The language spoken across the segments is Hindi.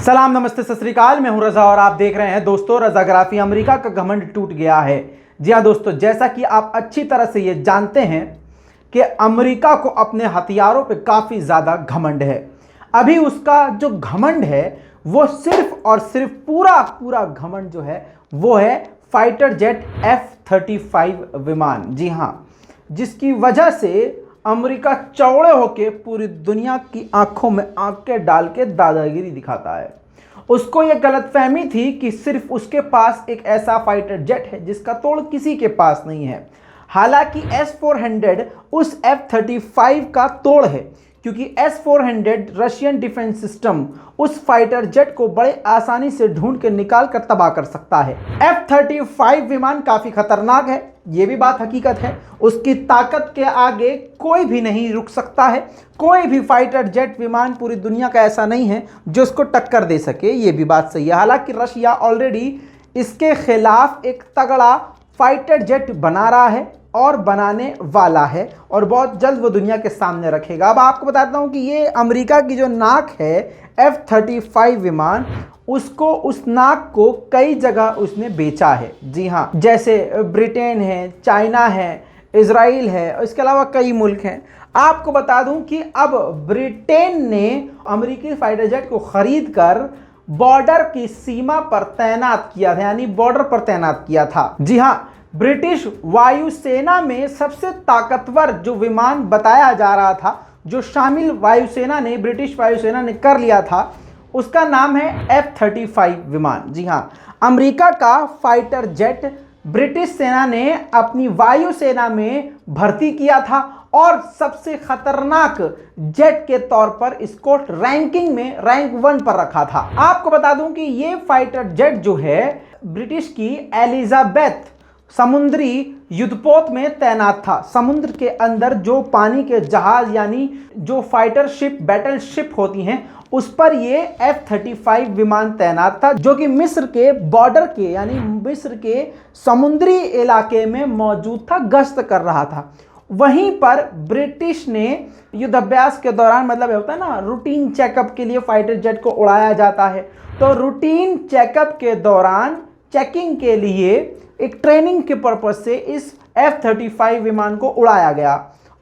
सलाम, नमस्ते, सत श्री अकाल। मैं हूं रजा और आप देख रहे हैं दोस्तों रजाग्राफी। अमेरिका का घमंड टूट गया है। जी हां दोस्तों, जैसा कि आप अच्छी तरह से ये जानते हैं कि अमेरिका को अपने हथियारों पे काफ़ी ज़्यादा घमंड है। अभी उसका जो घमंड है वो सिर्फ और सिर्फ पूरा घमंड जो है वो है फाइटर जेट F-35 विमान। जी हाँ, जिसकी वजह से अमेरिका चौड़े होके पूरी दुनिया की आंखों में आंखें डाल के दादागिरी दिखाता है। उसको ये गलतफहमी थी कि सिर्फ उसके पास एक ऐसा फाइटर जेट है जिसका तोड़ किसी के पास नहीं है। हालांकि S-400 उस F-35 का तोड़ है, क्योंकि S-400 रशियन डिफेंस सिस्टम उस फाइटर जेट को बड़े आसानी से ढूंढ के निकाल कर तबाह कर सकता है। F-35 विमान काफ़ी खतरनाक है, ये भी बात हकीकत है। उसकी ताकत के आगे कोई भी नहीं रुक सकता है। कोई भी फाइटर जेट विमान पूरी दुनिया का ऐसा नहीं है जो उसको टक्कर दे सके, ये भी बात सही है। हालांकि रशिया ऑलरेडी इसके खिलाफ एक तगड़ा फाइटर जेट बना रहा है और बनाने वाला है और बहुत जल्द वो दुनिया के सामने रखेगा। अब आपको बताता हूँ कि ये अमेरिका की जो नाक है F-35 विमान, उसको उस नाक को कई जगह उसने बेचा है। जी हाँ, जैसे ब्रिटेन है, चाइना है, इजराइल है और इसके अलावा कई मुल्क हैं। आपको बता दूं कि अब ब्रिटेन ने अमेरिकी फाइटर जेट को खरीद कर बॉर्डर की सीमा पर तैनात किया था, यानी बॉर्डर पर तैनात किया था। जी हाँ, ब्रिटिश वायुसेना में सबसे ताकतवर जो विमान बताया जा रहा था, जो शामिल वायुसेना ने, ब्रिटिश वायुसेना ने कर लिया था, उसका नाम है F-35 विमान। जी हाँ, अमेरिका का फाइटर जेट ब्रिटिश सेना ने अपनी वायुसेना में भर्ती किया था और सबसे खतरनाक जेट के तौर पर इसको रैंकिंग में रैंक 1 पर रखा था। आपको बता दूं कि ये फाइटर जेट जो है ब्रिटिश की एलिजाबेथ समुद्री युद्धपोत में तैनात था। समुद्र के अंदर जो पानी के जहाज यानी जो फाइटर शिप, बैटल शिप होती हैं, उस पर ये F-35 विमान तैनात था, जो कि मिस्र के बॉर्डर के यानी मिस्र के समुद्री इलाके में मौजूद था, गश्त कर रहा था। वहीं पर ब्रिटिश ने युद्धाभ्यास के दौरान, मतलब होता है ना, रूटीन चेकअप के लिए फाइटर जेट को उड़ाया जाता है, तो रूटीन चेकअप के दौरान चेकिंग के लिए एक ट्रेनिंग के पर्पज से इस F-35 विमान को उड़ाया गया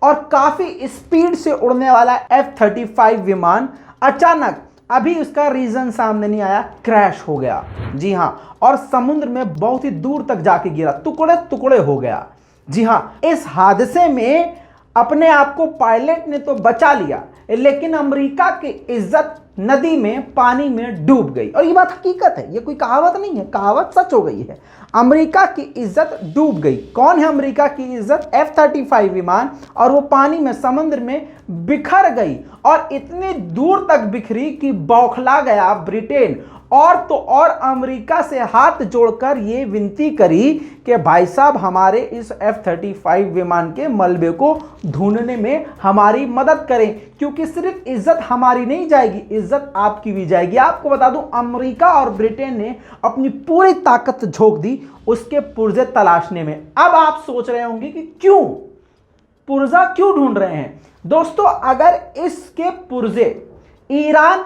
और काफ़ी स्पीड से उड़ने वाला F-35 विमान अचानक, अभी उसका रीजन सामने नहीं आया, क्रैश हो गया। जी हाँ, और समुद्र में बहुत ही दूर तक जाके गिरा, टुकड़े टुकड़े हो गया। जी हाँ, इस हादसे में अपने आप को पायलट ने तो बचा लिया, लेकिन अमेरिका की इज्जत नदी में, पानी में डूब गई। और ये बात हकीकत है, ये कोई कहावत नहीं है, कहावत सच हो गई है। अमेरिका की इज्जत डूब गई। कौन है अमेरिका की इज्जत? F-35 विमान, और वो पानी में, समुद्र में बिखर गई और इतनी दूर तक बिखरी कि बौखला गया ब्रिटेन। और तो और अमेरिका से हाथ जोड़कर ये विनती करी कि भाई साहब, हमारे इस F-35 विमान के मलबे को ढूंढने में हमारी मदद करें, क्योंकि सिर्फ इज्जत हमारी नहीं जाएगी, इज्जत आपकी भी जाएगी। आपको बता दूं, अमेरिका और ब्रिटेन ने अपनी पूरी ताकत झोंक दी उसके पुर्जे तलाशने में। अब आप सोच रहे होंगे कि क्यों पुर्जा क्यों ढूंढ रहे हैं। दोस्तों, अगर इसके पुर्जे ईरान,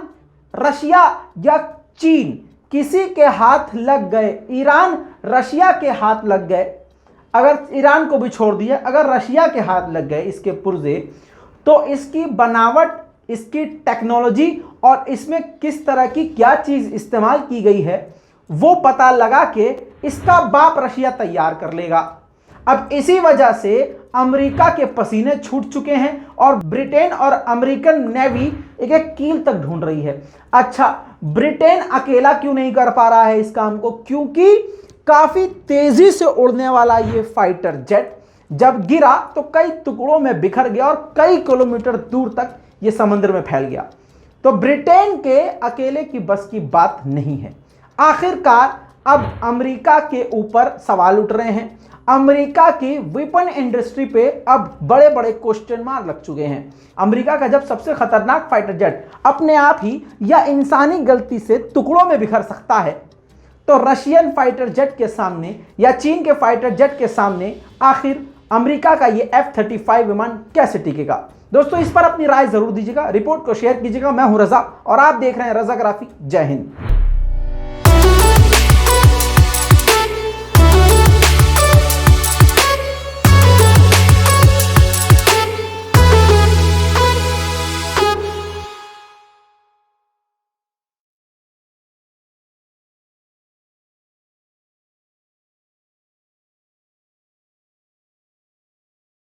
रशिया या चीन किसी के हाथ लग गए, ईरान रशिया के हाथ लग गए, अगर ईरान को भी छोड़ दिया, अगर रशिया के हाथ लग गए इसके पुर्जे, तो इसकी बनावट, इसकी टेक्नोलॉजी और इसमें किस तरह की क्या चीज़ इस्तेमाल की गई है, वो पता लगा के इसका बाप रशिया तैयार कर लेगा। अब इसी वजह से अमेरिका के पसीने छूट चुके हैं और ब्रिटेन और अमेरिकन नेवी एक एक कील तक ढूंढ रही है। अच्छा, ब्रिटेन अकेला क्यों नहीं कर पा रहा है इस काम को? क्योंकि काफी तेजी से उड़ने वाला ये फाइटर जेट जब गिरा तो कई टुकड़ों में बिखर गया और कई किलोमीटर दूर तक ये समुद्र में फैल गया। तो ब्रिटेन के अकेले की बस की बात नहीं है। आखिरकार अब अमेरिका के ऊपर सवाल उठ रहे हैं। अमेरिका की वेपन इंडस्ट्री पे अब बड़े बड़े क्वेश्चन मार्क लग चुके हैं। अमेरिका का जब सबसे खतरनाक फाइटर जेट अपने आप ही या इंसानी गलती से टुकड़ों में बिखर सकता है, तो रशियन फाइटर जेट के सामने या चीन के फाइटर जेट के सामने आखिर अमेरिका का ये F-35 विमान कैसे टिकेगा। दोस्तों इस पर अपनी राय जरूर दीजिएगा, रिपोर्ट को शेयर कीजिएगा। मैं हूं रजा और आप देख रहे हैं रजाग्राफी। जय हिंद।